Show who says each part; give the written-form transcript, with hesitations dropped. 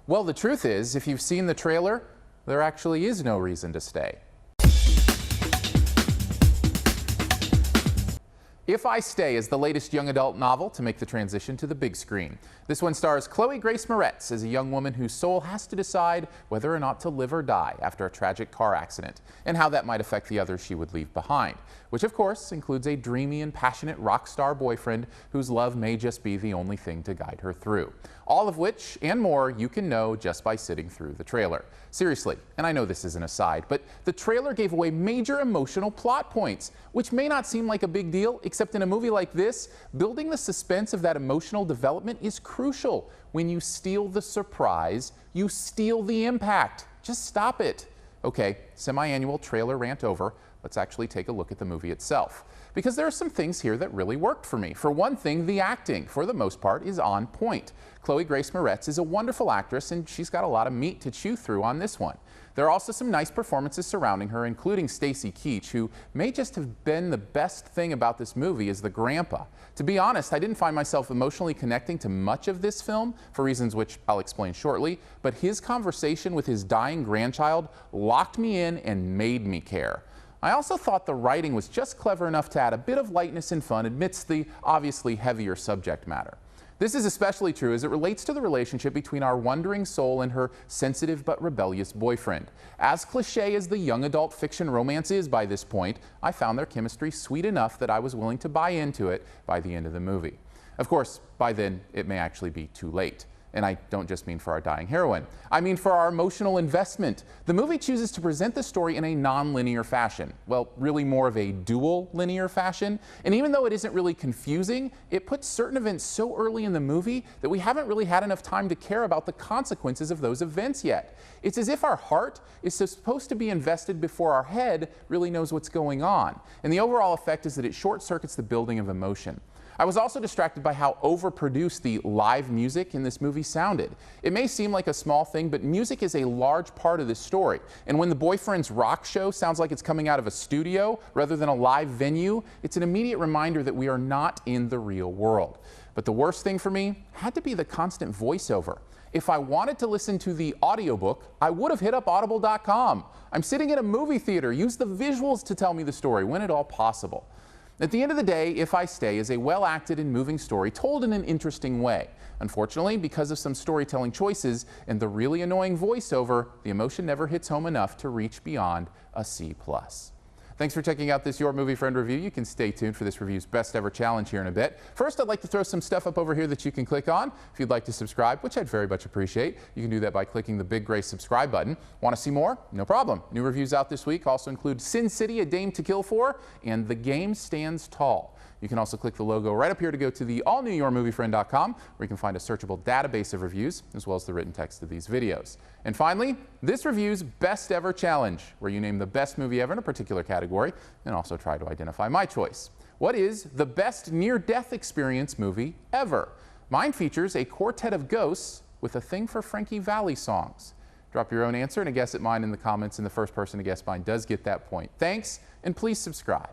Speaker 1: Well, the truth is, if you've seen the trailer, there actually is no reason to stay. If I Stay is the latest young adult novel to make the transition to the big screen. This one stars Chloe Grace Moretz as a young woman whose soul has to decide whether or not to live or die after a tragic car accident, and how that might affect the others she would leave behind, which of course includes a dreamy and passionate rock star boyfriend whose love may just be the only thing to guide her through. All of which and more you can know just by sitting through the trailer. Seriously, and I know this is an aside, but the trailer gave away major emotional plot points, which may not seem like a big deal, except in a movie like this, building the suspense of that emotional development is crucial. When you steal the surprise, you steal the impact. Just stop it. Okay, semi-annual trailer rant over. Let's actually take a look at the movie itself. Because there are some things here that really worked for me. For one thing, the acting, for the most part, is on point. Chloe Grace Moretz is a wonderful actress, and she's got a lot of meat to chew through on this one. There are also some nice performances surrounding her, including Stacy Keach, who may just have been the best thing about this movie as the grandpa. To be honest, I didn't find myself emotionally connecting to much of this film, for reasons which I'll explain shortly, but his conversation with his dying grandchild locked me in and made me care. I also thought the writing was just clever enough to add a bit of lightness and fun amidst the obviously heavier subject matter. This is especially true as it relates to the relationship between our wandering soul and her sensitive but rebellious boyfriend. As cliché as the young adult fiction romance is by this point, I found their chemistry sweet enough that I was willing to buy into it by the end of the movie. Of course, by then it may actually be too late. And I don't just mean for our dying heroine. I mean for our emotional investment. The movie chooses to present the story in a non-linear fashion. Well, really more of a dual linear fashion. And even though it isn't really confusing, it puts certain events so early in the movie that we haven't really had enough time to care about the consequences of those events yet. It's as if our heart is supposed to be invested before our head really knows what's going on. And the overall effect is that it short-circuits the building of emotion. I was also distracted by how overproduced the live music in this movie sounded. It may seem like a small thing, but music is a large part of this story. And when the boyfriend's rock show sounds like it's coming out of a studio rather than a live venue, it's an immediate reminder that we are not in the real world. But the worst thing for me had to be the constant voiceover. If I wanted to listen to the audiobook, I would have hit up audible.com. I'm sitting in a movie theater. Use the visuals to tell me the story when at all possible. At the end of the day, If I Stay is a well-acted and moving story told in an interesting way. Unfortunately, because of some storytelling choices and the really annoying voiceover, the emotion never hits home enough to reach beyond a C+. Thanks for checking out this Your Movie Friend review. You can stay tuned for this review's best ever challenge here in a bit. First, I'd like to throw some stuff up over here that you can click on. If you'd like to subscribe, which I'd very much appreciate, you can do that by clicking the big gray subscribe button. Want to see more? No problem. New reviews out this week also include Sin City: A Dame to Kill For and The Game Stands Tall. You can also click the logo right up here to go to the all-new YourMovieFriend.com, where you can find a searchable database of reviews, as well as the written text of these videos. And finally, this review's Best Ever Challenge, where you name the best movie ever in a particular category, and also try to identify my choice. What is the best near-death experience movie ever? Mine features a quartet of ghosts with a thing for Frankie Valli songs. Drop your own answer and a guess at mine in the comments, and the first person to guess mine does get that point. Thanks, and please subscribe.